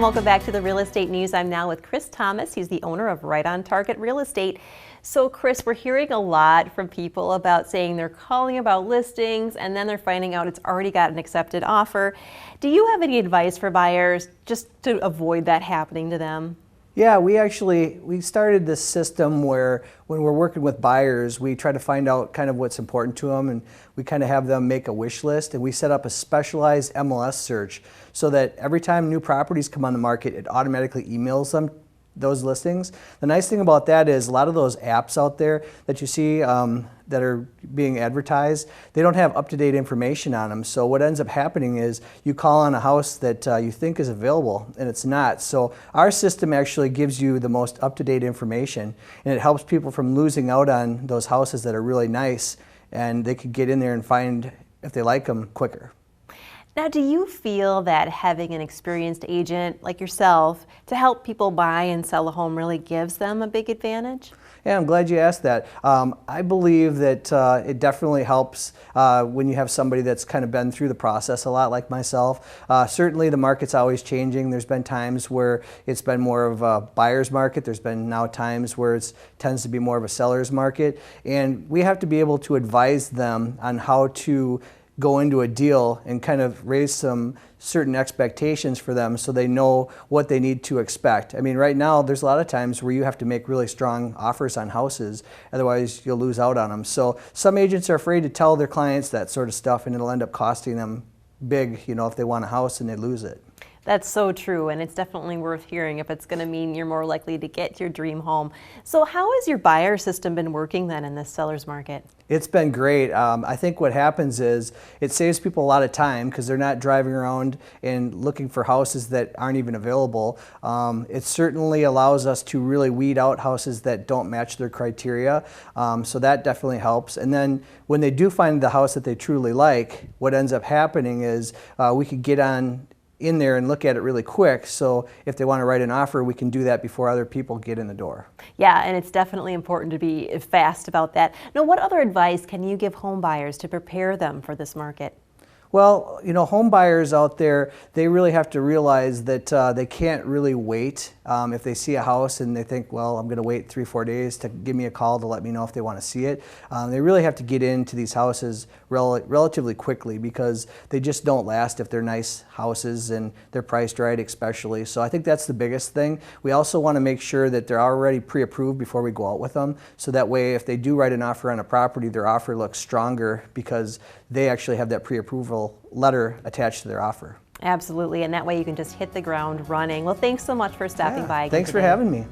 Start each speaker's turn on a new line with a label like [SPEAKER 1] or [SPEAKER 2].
[SPEAKER 1] welcome back to the Real Estate News. I'm now with Chris Thomas. He's the owner of Right on Target Real Estate. So Chris, we're hearing a lot from people about saying they're calling about listings and then they're finding out it's already got an accepted offer. Do you have any advice for buyers just to avoid that happening to them?
[SPEAKER 2] Yeah, we started this system where when we're working with buyers, we try to find out kind of what's important to them, and we kind of have them make a wish list, and we set up a specialized MLS search so that every time new properties come on the market, it automatically emails them those listings. The nice thing about that is a lot of those apps out there that you see that are being advertised, they don't have up-to-date information on them. So what ends up happening is you call on a house that you think is available and it's not. So our system actually gives you the most up-to-date information, and it helps people from losing out on those houses that are really nice, and they could get in there and find, if they like them, quicker.
[SPEAKER 1] Now, do you feel that having an experienced agent like yourself to help people buy and sell a home really gives them a big advantage?
[SPEAKER 2] Yeah, I'm glad you asked that. I believe that it definitely helps when you have somebody that's kind of been through the process a lot like myself. Certainly the market's always changing. There's been times where it's been more of a buyer's market. There's been now times where it tends to be more of a seller's market. And we have to be able to advise them on how to go into a deal and kind of raise some certain expectations for them so they know what they need to expect. I mean, right now there's a lot of times where you have to make really strong offers on houses, otherwise you'll lose out on them. So some agents are afraid to tell their clients that sort of stuff, and it'll end up costing them big, you know, if they want a house and they lose it.
[SPEAKER 1] That's so true, and it's definitely worth hearing if it's going to mean you're more likely to get your dream home. So how has your buyer system been working then in this seller's market?
[SPEAKER 2] It's been great. I think what happens is it saves people a lot of time because they're not driving around and looking for houses that aren't even available. It certainly allows us to really weed out houses that don't match their criteria, so that definitely helps. And then when they do find the house that they truly like, what ends up happening is we could get in there and look at it really quick. So if they want to write an offer, we can do that before other people get in the door.
[SPEAKER 1] Yeah, and it's definitely important to be fast about that. Now, what other advice can you give home buyers to prepare them for this market?
[SPEAKER 2] Well, you know, home buyers out there, they really have to realize that they can't really wait. If they see a house and they think, well, I'm going to wait 3-4 days to give me a call to let me know if they want to see it. They really have to get into these houses relatively quickly because they just don't last if they're nice houses and they're priced right especially. So I think that's the biggest thing. We also want to make sure that they're already pre-approved before we go out with them. So that way if they do write an offer on a property, their offer looks stronger because they actually have that pre-approval letter attached to their offer.
[SPEAKER 1] Absolutely, and that way you can just hit the ground running. Well, thanks so much for stopping by.
[SPEAKER 2] Thanks for having me.